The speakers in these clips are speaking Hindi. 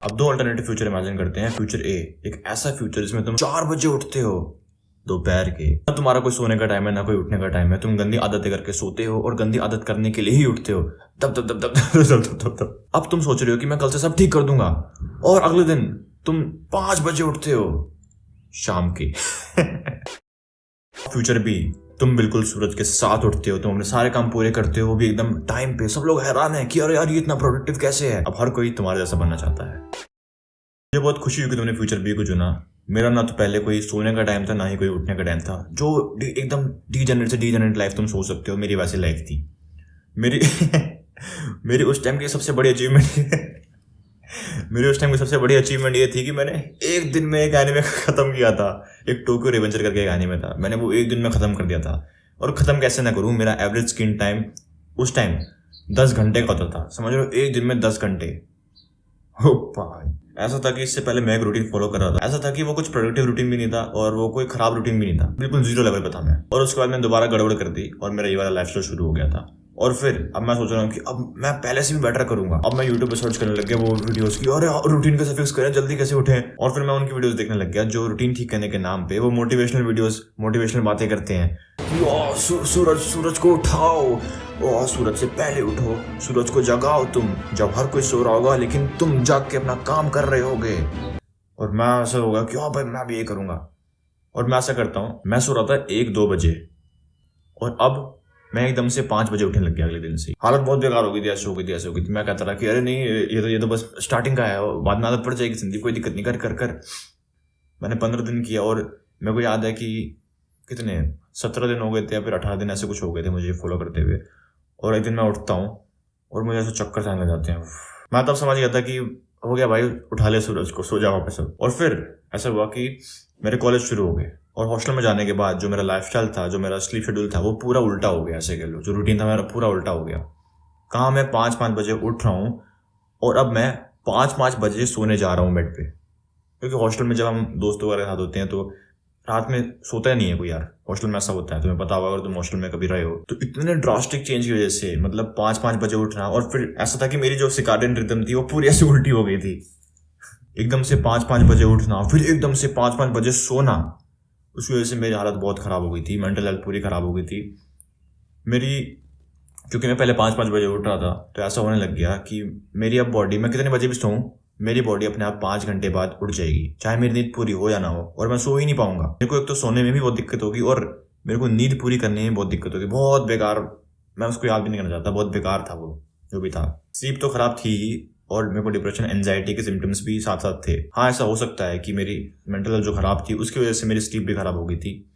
अब दो अल्टरनेटिव फ्यूचर इमेजिन करते हैं। फ्यूचर ए, एक ऐसा फ्यूचर जिसमें तुम 4 बजे उठते हो दोपहर के, ना तुम्हारा कोई सोने का टाइम है ना कोई उठने का टाइम है, तुम गंदी आदतें करके सोते हो और गंदी आदत करने के लिए ही उठते हो। तब तब तब तब तब तब तब तब तब अब तुम सोच रहे हो कि मैं कल से सब ठीक कर दूंगा, और अगले दिन तुम 5 बजे उठते हो शाम के। फ्यूचर बी, तुम बिल्कुल सूरज के साथ उठते हो, तुम अपने सारे काम पूरे करते हो भी एकदम टाइम पे। सब लोग हैरान है कि अरे यार ये इतना प्रोडक्टिव कैसे है। अब हर कोई तुम्हारे जैसा बनना चाहता है। मुझे बहुत खुशी हुई कि तुमने फ्यूचर बी को चुना। मेरा ना तो पहले कोई सोने का टाइम था ना ही कोई उठने का टाइम था। जो एकदम डी जनरेट लाइफ तुम सोच सकते हो, मेरी वैसी लाइफ थी। मेरी मेरी उस टाइम की सबसे बड़ी अचीवमेंट मेरी उस टाइम की सबसे बड़ी अचीवमेंट ये थी कि मैंने एक दिन में एक एनीमे खत्म किया था। एक टोक्यो रिवेंजर करके एक एनीमे था, मैंने वो एक दिन में खत्म कर दिया था। और खत्म कैसे ना करूं, मेरा एवरेज स्क्रीन टाइम उस टाइम 10 घंटे का होता था। समझ रहे हो, एक दिन में 10 घंटे। हो भाई, ऐसा था कि इससे पहले मैं एक रूटीन फॉलो कर रहा था। ऐसा था कि वो कुछ प्रोडक्टिव रूटीन भी नहीं था और वो कोई खराब रूटीन भी नहीं था, बिल्कुल जीरो लेवल पे था मैं। और उसके बाद मैंने दोबारा गड़बड़ कर दी और मेरा ये वाला लाइफस्टाइल शुरू हो गया था। और फिर अब मैं सोच रहा हूँ कि अब मैं पहले से भी बेटर करूंगा। अब मैं यूट्यूब पे सर्च करने लग गया वो वीडियोस की, और रूटीन कैसे फिक्स करें, जल्दी कैसे उठें। और फिर मैं उनकी वीडियोस देखने लग गया जो रूटीन ठीक करने के नाम पे वो मोटिवेशनल वीडियोस, मोटिवेशनल बातें करते हैं कि सूरज सूरज को उठाओ, ओ सूरज से पहले उठो, सूरज को जगाओ तुम, जब हर कोई सो रहा होगा लेकिन तुम जाग के अपना काम कर रहे होगे। और मैं ऐसा होगा कि हाँ भाई मैं भी ये करूंगा। और मैं ऐसा करता हूँ, मैं सो रहा था 1-2 बजे और अब मैं एकदम से 5 बजे उठने लग गया। अगले दिन से हालत बहुत बेकार हो गई थी, ऐसे हो गई थी, ऐसे हो गई थी। मैं कहता रहा कि अरे नहीं, ये तो बस स्टार्टिंग का है, बाद में आदत पड़ जाएगी जिंदगी, कोई दिक्कत नहीं, कर कर कर। मैंने 15 दिन किया और मेरे को याद है कि कितने 17 दिन हो गए थे या फिर 18 दिन ऐसे कुछ हो गए थे मुझे फॉलो करते हुए। और एक दिन मैं उठता हूँ और मुझे ऐसे चक्कर आने लग जाते हैं। मैं तब समझ गया था कि हो गया भाई, उठा ले सूरज को, सो जा वापस अब। और फिर ऐसा हुआ कि मेरे कॉलेज शुरू हो गए और हॉस्टल में जाने के बाद जो मेरा लाइफस्टाइल था, जो मेरा स्लीप शेड्यूल था, वो पूरा उल्टा हो गया। ऐसे कह लो, जो रूटीन था मेरा पूरा उल्टा हो गया। कहाँ मैं 5-5 बजे उठ रहा हूँ और अब मैं 5-5 बजे सोने जा रहा हूँ बेड पे। क्योंकि हॉस्टल में जब हम दोस्तों वगैरह साथ होते हैं तो रात में सोता ही नहीं है कोई यार। हॉस्टल में ऐसा होता है, तुम्हें पता होगा अगर तुम हॉस्टल में कभी रहे हो। तो इतने ड्रास्टिक चेंज की वजह से, मतलब 5-5 बजे उठना, और फिर ऐसा था कि मेरी जो सिकार्डियन रिदम थी वो पूरी ऐसी उल्टी हो गई थी। एकदम से 5-5 बजे उठना, फिर एकदम से 5-5 बजे सोना, उसकी वजह से मेरी हालत बहुत ख़राब हो गई थी, मेंटल हेल्थ पूरी ख़राब हो गई थी मेरी। क्योंकि मैं पहले 5-5 बजे उठ रहा था तो ऐसा होने लग गया कि मेरी अब बॉडी, मैं कितने बजे भी सोऊं, मेरी बॉडी अपने आप 5 घंटे बाद उठ जाएगी, चाहे मेरी नींद पूरी हो या ना हो। और मैं सो ही नहीं पाऊंगा। मेरे को एक तो सोने में भी बहुत दिक्कत होगी और मेरे को नींद पूरी करने में बहुत दिक्कत होगी। बहुत बेकार, मैं उसको याद भी नहीं करना चाहता, बहुत बेकार था वो जो भी था। स्लीप तो खराब थी ही और मेरे को डिप्रेशन, एंजाइटी के सिम्टम्स भी साथ साथ थे। हाँ, ऐसा हो सकता है कि मेरी मेंटल हेल्थ जो खराब थी उसकी वजह से मेरी स्लीप भी खराब हो गई थी।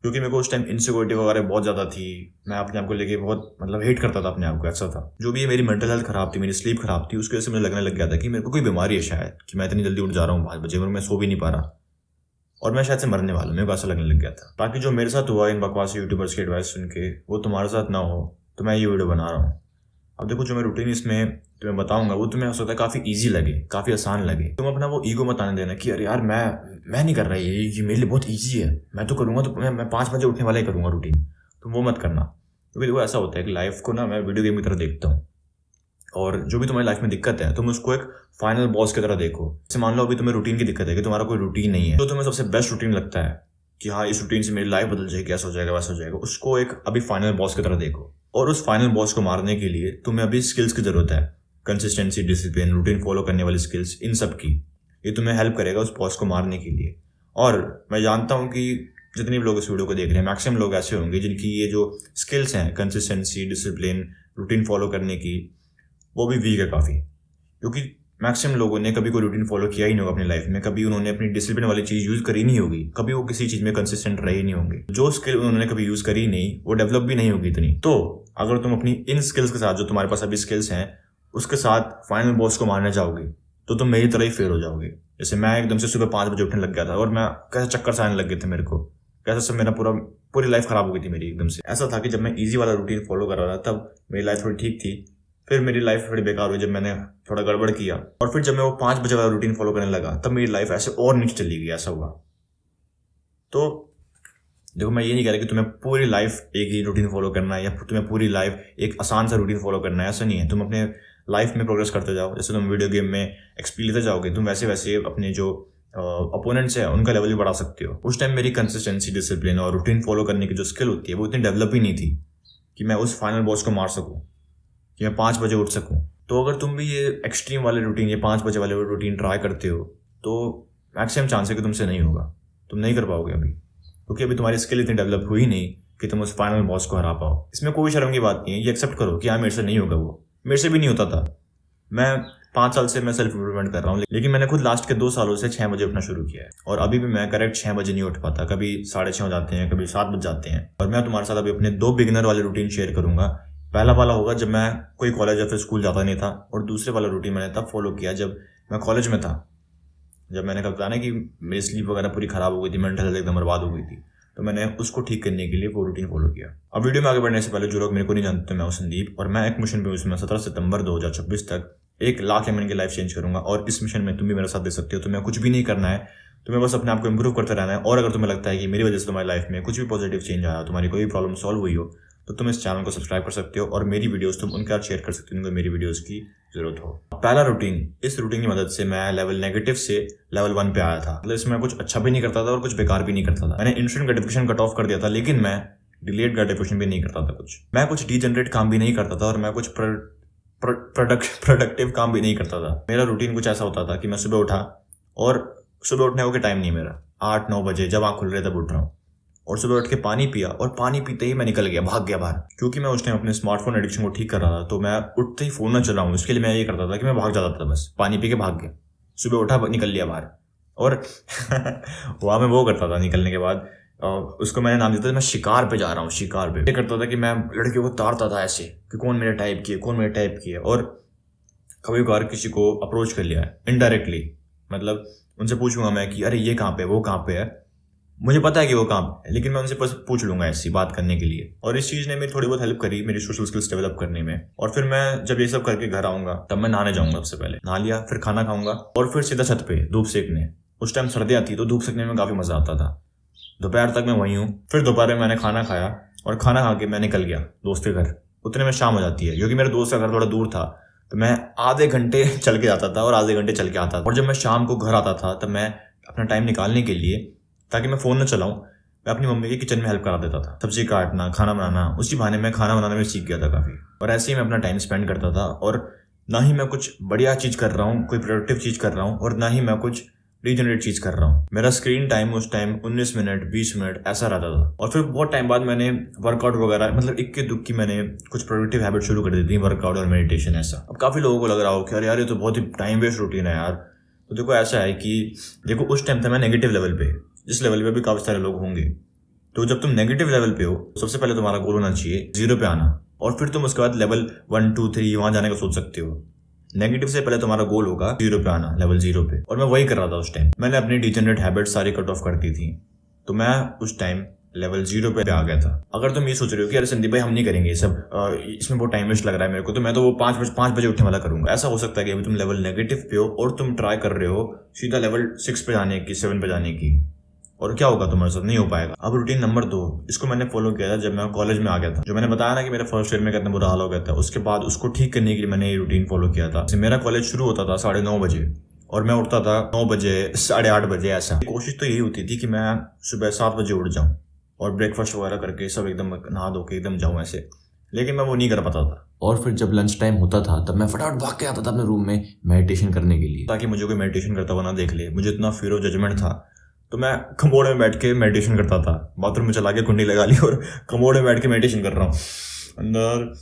क्योंकि मेरे को उस टाइम इनसिक्योरिटी वगैरह बहुत ज़्यादा थी। मैं अपने आप को लेके बहुत मतलब हेट करता था अपने आप को, ऐसा था। जो भी मेरी मेंटल हेल्थ खराब थी, मेरी स्लीप खराब थी, उसकी वजह से मुझे लगने लग गया था कि मेरे को कोई बीमारी है शायद, कि मैं इतनी जल्दी उठ जा रहा हूँ 5 बजे और मैं सो भी नहीं पा रहा और मैं शायद से मरने वाला हूँ। मेरे को ऐसा लगने लग गया था। बाकी जो मेरे साथ हुआ इन बकवास यूट्यूबर्स की एडवाइस सुन के, वो तुम्हारे साथ ना हो तो मैं ये वीडियो बना रहा हूँ। अब देखो, जो मैं रूटीन इसमें तुम्हें बताऊंगा वो तुम्हें हो सकता है काफ़ी ईजी लगे, काफ़ी आसान लगे। तुम अपना वो ईगो मत आने देना कि अरे यार मैं नहीं कर रहा, ये मेरे लिए बहुत ईजी है, मैं तो करूँगा, तो मैं 5 बजे उठने वाला ही करूँगा रूटीन। तुम वो मत करना। क्योंकि देखो ऐसा होता है कि लाइफ को ना मैं वीडियो गेम की तरह देखता हूँ, और जो भी तुम्हारी लाइफ में दिक्कत है तुम उसको एक फाइनल बॉस की तरह देखो। जैसे मान लो अभी तुम्हें रूटीन की दिक्कत है कि तुम्हारा कोई रूटीन नहीं है, तो तुम्हें सबसे बेस्ट रूटीन लगता है कि हाँ इस रूटीन से मेरी लाइफ बदल जाएगी, ऐसा हो जाएगा वैसा हो जाएगा, उसको एक अभी फाइनल बॉस की तरह देखो। और उस फाइनल बॉस को मारने के लिए तुम्हें अभी स्किल्स की जरूरत है, कंसिस्टेंसी, डिसिप्लिन, रूटीन फॉलो करने वाली स्किल्स, इन सब की। ये तुम्हें हेल्प करेगा उस बॉस को मारने के लिए। और मैं जानता हूँ कि जितने भी लोग इस वीडियो को देख रहे हैं, मैक्सिमम लोग ऐसे होंगे जिनकी ये जो स्किल्स हैं, कंसिस्टेंसी, डिसिप्लिन, रूटीन फॉलो करने की, वो भी वीक है काफ़ी। क्योंकि मैक्सिमम लोगों ने कभी कोई रूटीन फॉलो किया ही नहीं होगा अपनी लाइफ में, कभी उन्होंने अपनी डिसिप्लिन वाली चीज़ यूज़ करी नहीं होगी, कभी वो किसी चीज़ में कंसिस्टेंट रहे ही नहीं होंगे। जो स्किल उन्होंने कभी यूज़ करी नहीं, वो डेवलप भी नहीं होगी इतनी। तो अगर तुम अपनी इन स्किल्स के साथ, जो तुम्हारे पास अभी स्किल्स हैं, उसके साथ फाइनल बॉस को मारने जाओगे तो तुम मेरी तरह ही फेल हो जाओगे। जैसे मैं एकदम से सुबह 5 बजे उठने लग गया था और मैं कैसे चक्कर से आने लग गए थे मेरे को, कैसे सब मेरा पूरी लाइफ खराब हो गई थी मेरी एकदम से। ऐसा था कि जब मैं ईजी वाला रूटीन फॉलो कर रहा था तब मेरी लाइफ थोड़ी ठीक थी। फिर मेरी लाइफ थोड़ी बेकार हुई जब मैंने थोड़ा गड़बड़ किया, और फिर जब मैं वो 5 बजे वाला रूटीन फॉलो करने लगा तब मेरी लाइफ ऐसे और नीचे चली गई, ऐसा हुआ। तो देखो, मैं ये नहीं कह रहा कि तुम्हें पूरी लाइफ एक ही रूटीन फॉलो करना है या तुम्हें पूरी लाइफ एक आसान सा रूटीन फॉलो करना है, ऐसा नहीं है। तुम अपने लाइफ में प्रोग्रेस करते जाओ। जैसे तुम वीडियो गेम में एक्सपी लेते जाओगे, तुम वैसे वैसे अपने जो अपोनेंट्स है उनका लेवल भी बढ़ा सकते हो। उस टाइम मेरी कंसिस्टेंसी, डिसिप्लिन और रूटीन फॉलो करने की जो स्किल होती है वो इतनी डेवलप ही नहीं थी कि मैं उस फाइनल बॉस को मार सकूं, कि मैं 5 बजे उठ सकूं। तो अगर तुम भी ये एक्सट्रीम वाले रूटीन, ये 5 बजे वाले रूटीन ट्राई करते हो तो मैक्सिमम चांस है कि तुमसे नहीं होगा, तुम नहीं कर पाओगे अभी, क्योंकि अभी तुम्हारी स्किल इतनी डेवलप हुई नहीं कि तुम उस फाइनल बॉस को हरा पाओ। इसमें कोई शर्म की बात नहीं है, ये एक्सेप्ट करो कि हाँ मेरे से नहीं होगा, वो मेरे से भी नहीं होता था। मैं 5 साल से मैं सेल्फ इम्प्रूवमेंट कर रहा हूँ, लेकिन मैंने खुद लास्ट के 2 सालों से 6 बजे उठना शुरू किया है और अभी भी मैं करेक्ट 6 बजे नहीं उठ पाता। कभी 6:30 हो जाते हैं, कभी 7 बज जाते हैं। और मैं तुम्हारे साथ अभी अपने 2 बिगिनर वाले रूटीन शेयर करूंगा। पहला वाला होगा जब मैं कोई कॉलेज या फिर स्कूल जाता नहीं था, और दूसरे वाला रूटीन मैंने तब फॉलो किया जब मैं कॉलेज में था, जब मैंने कहा बताया ना कि मेरी स्लीप वगैरह पूरी खराब हो गई थी, मेंटल हेल्थ एकदम बर्बाद हो गई थी, तो मैंने उसको ठीक करने के लिए वो रूटीन फॉलो किया। अब वीडियो में आगे बढ़ने से पहले जो लोग मेरे को नहीं जानते, मैं हूं संदीप और मैं एक मिशन पे हूं। इसमें 17 सितंबर 2026 तक 1 लाख एमएन की लाइफ चेंज करूंगा और इस मिशन में तुम भी मेरे साथ दे सकते हो। तुम्हें कुछ भी नहीं करना है, तुम्हें बस अपने आप को इंप्रूव करते रहना है। और अगर तुम्हें लगता है कि मेरी वजह से तुम्हारी लाइफ में कुछ भी पॉजिटिव चेंज आया, तुम्हारी कोई प्रॉब्लम सॉल्व हुई हो, तो तुम इस चैनल को सब्सक्राइब कर सकते हो और मेरी वीडियोस तुम उनके साथ शेयर कर सकते हो जिनको मेरी वीडियोस की जरूरत हो। पहला रूटीन, इस रूटीन की मदद से मैं लेवल नेगेटिव से लेवल 1 पे आया था। मतलब इसमें कुछ अच्छा भी नहीं करता था और कुछ बेकार भी नहीं करता था। मैंने इंस्टेंट ग्रेटिफिकेशन कट ऑफ कर दिया था, लेकिन मैं डिलेड ग्रेटिफिकेशन भी नहीं करता था। मैं कुछ डीजनरेट काम भी नहीं करता था और मैं कुछ प्रोडक्टिव काम भी नहीं करता था। मेरा रूटीन कुछ ऐसा होता था कि मैं सुबह उठा, और सुबह उठने को टाइम नहीं मेरा, 8-9 बजे जब आँख खुल रहे तब उठ रहा हूँ, और सुबह उठ के पानी पिया और पानी पीते ही मैं निकल गया, भाग गया बाहर। क्योंकि मैं उस टाइम अपने स्मार्टफोन एडिक्शन को ठीक कर रहा था, तो मैं उठते ही फोन ना चलाऊं, इसके लिए मैं ये करता था कि मैं भाग जाता था, बस पानी पी के भाग गया, सुबह उठा निकल लिया बाहर। और वहाँ मैं वो करता था निकलने के बाद, उसको मैंने नाम दिया था मैं शिकार पे जा रहा हूँ, शिकार पे। ये करता था कि मैं लड़कियों को तारता था ऐसे कि कौन मेरे टाइप की है, कौन मेरे टाइप की है। और कभी कभार किसी को अप्रोच कर लिया इनडायरेक्टली, मतलब उनसे पूछूंगा मैं कि अरे ये कहाँ पे, वो कहाँ पे है, मुझे पता है कि वो काम है, लेकिन मैं उनसे बस पूछ लूंगा ऐसी बात करने के लिए। और इस चीज़ ने मेरी थोड़ी बहुत हेल्प करी मेरी सोशल स्किल्स डेवलप करने में। और फिर मैं जब ये सब करके घर आऊंगा तब मैं नहाने जाऊंगा। सबसे पहले नहा लिया, फिर खाना खाऊंगा और फिर सीधा छत पे धूप सेकने। उस टाइम सर्दियाँ थी तो धूप सेकने में काफ़ी मज़ा आता था। दोपहर तक मैं वहीं हूँ। फिर दोपहर में मैंने खाना खाया और खाना खा के मैं निकल गया दोस्त के घर। उतने में शाम हो जाती है, क्योंकि मेरे दोस्त का घर थोड़ा दूर था, तो मैं आधे घंटे चल के जाता था और आधे घंटे चल के आता था। और जब मैं शाम को घर आता था तब मैं अपना टाइम निकालने के लिए, ताकि मैं फ़ोन न चलाऊं, मैं अपनी मम्मी के किचन में हेल्प करा देता था, सब्जी काटना, खाना बनाना। उसी बहाने मैं खाना बनाना में सीख गया था काफ़ी। और ऐसे ही मैं अपना टाइम स्पेंड करता था। और ना ही मैं कुछ बढ़िया चीज़ कर रहा हूँ, कोई प्रोडक्टिव चीज़ कर रहा हूँ, और ना ही मैं कुछ रीजनरेट चीज़ कर रहा हूँ। मेरा स्क्रीन टाइम उस टाइम 19 मिनट 20 मिनट ऐसा रहता था। और फिर बहुत टाइम बाद मैंने वर्कआउट वगैरह, मतलब इक्के दुक्की मैंने कुछ प्रोडक्टिव हैबिट शुरू कर दी थी, वर्कआउट और मेडिटेशन। ऐसा अब काफ़ी लोगों को लग रहा हो कि अरे यार ये तो बहुत ही टाइम वेस्ट रूटीन है यार। तो देखो ऐसा है कि देखो उस टाइम था मैं नेगेटिव लेवल पे, जिस लेवल पे भी काफ़ी सारे लोग होंगे। तो जब तुम नेगेटिव लेवल पे हो, सबसे पहले तुम्हारा गोल होना चाहिए 0 पे आना, और फिर तुम उसके बाद लेवल 1 2 3 वहां जाने का सोच सकते हो। नेगेटिव से पहले तुम्हारा गोल होगा 0 पे आना, लेवल 0 पे। और मैं वही कर रहा था उस टाइम। मैंने अपनी डिजेनरेट हैबिट सारी कट ऑफ कर दी थी, तो मैं उस टाइम लेवल 0 पे आ गया था। अगर तुम ये सोच रहे हो कि अरे संदीप भाई हम नहीं करेंगे ये सब, इसमें बहुत टाइम वेस्ट लग रहा है मेरे को, तो मैं तो वो 5 बजे उठने वाला करूंगा। ऐसा हो सकता है कि अभी तुम लेवल नेगेटिव पे हो और तुम ट्राई कर रहे हो सीधा लेवल 6 पे जाने की, 7 पे जाने की, और क्या होगा तुम्हारे साथ, नहीं हो पाएगा। अब रूटीन नंबर 2, इसको मैंने फॉलो किया था जब मैं कॉलेज में आ गया था। जो मैंने बताया ना कि मेरे फर्स्ट ईयर में कितना बुरा हाल हो गया था, उसके बाद उसको ठीक करने के लिए मैंने ये रूटीन फॉलो किया था। मेरा कॉलेज शुरू होता था 9:30 बजे और मैं उठता था 9 बजे 8:30 बजे। ऐसा कोशिश तो यही होती थी कि मैं सुबह 7 बजे उठ जाऊँ और ब्रेकफास्ट वगैरह करके सब एकदम नहा धो के एकदम जाऊँ ऐसे, लेकिन मैं वो नहीं कर पाता था। और फिर जब लंच टाइम होता था तब मैं फटाफट भाग के आता था अपने रूम में मेडिटेशन करने के लिए, ताकि मुझे कोई मेडिटेशन करता हुआ ना देख ले। मुझे इतना फियर ऑफ जजमेंट था, तो मैं कमोड में बैठ के मेडिटेशन करता था। बाथरूम में चला के कुंडी लगा ली और कमोड में बैठ के मेडिटेशन कर रहा हूँ अंदर।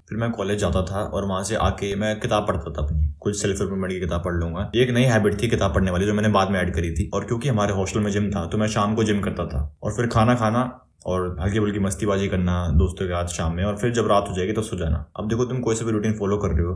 फिर मैं कॉलेज जाता था और वहाँ से आके मैं किताब पढ़ता था अपनी, कुछ सेल्फ इम्प्रूवमेंट की किताब पढ़ लूंगा। एक नई हैबिट थी किताब पढ़ने वाली, जो मैंने बाद में ऐड करी थी। और क्योंकि हमारे हॉस्टल में जिम था, तो मैं शाम को जिम करता था और फिर खाना खाना और हल्की फुल्की मस्तीबाजी करना दोस्तों के साथ शाम में, और फिर जब रात हो जाएगी तो सो जाना। अब देखो तुम कोई सा भी रूटीन फॉलो कर रहे हो,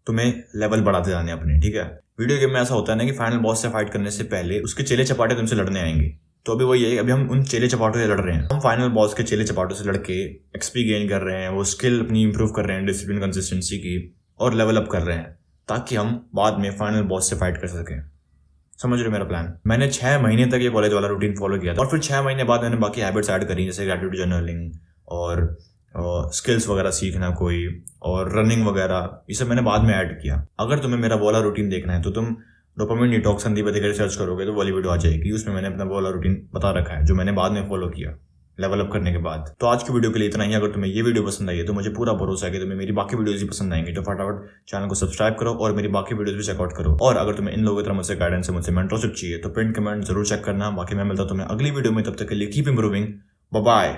तुम्हें लेवल बढ़ाते जाने अपने, ठीक है। वीडियो गेम में ऐसा होता है ना कि फाइनल बॉस से फाइट करने से पहले उसके चेले चपाटे तुमसे लड़ने आएंगे। तो अभी वही है, अभी हम उन चेले चपाटों से लड़ रहे हैं। हम फाइनल बॉस के चेले चपाटों से लड़के एक्सपी गेन कर रहे हैं, वो स्किल अपनी इंप्रूव कर रहे हैं, डिसिप्लिन कंसिस्टेंसी की, और लेवल अप कर रहे हैं, ताकि हम बाद में फाइनल बॉस से फाइट कर सकें। समझ रहे हो मेरा प्लान? मैंने 6 महीने तक ये कॉलेज वाला रूटीन फॉलो किया था, और फिर 6 महीने बाद मैंने बाकी हैबिट्स ऐड करी, जैसे ग्रेटिट्यूड जर्नलिंग और स्किल्स वगैरह सीखना कोई, और रनिंग वगैरह, ये सब मैंने बाद में ऐड किया। अगर तुम्हें मेरा वाला रूटीन देखना है तो तुम डोपामिन डिटॉक्स संदीप अधिकारी सर्च करोगे तो वाली वीडियो आ जाएगी। उसमें मैंने अपना वाला रूटीन बता रखा है जो मैंने बाद में फॉलो किया लेवल अप करने के बाद। तो आज की वीडियो के लिए इतना ही। अगर तुम्हें ये वीडियो पसंद आई है तो मुझे पूरा भरोसा है कि तुम्हें मेरी बाकी वीडियोज भी पसंद आएंगी। तो फटाफट चैनल को सब्सक्राइब करो और मेरी बाकी वीडियोज भी चेकआउट करो। और अगर तुम्हें इन लोगों की तरह मुझसे गाइडेंस है, मुझसे मेंटरशिप चाहिए तो पिन कमेंट जरूर चेक करना। बाकी मैं मिलता हूं तुम्हें अगली वीडियो में, तब तक के लिए कीप इंप्रूविंग। Bye bye.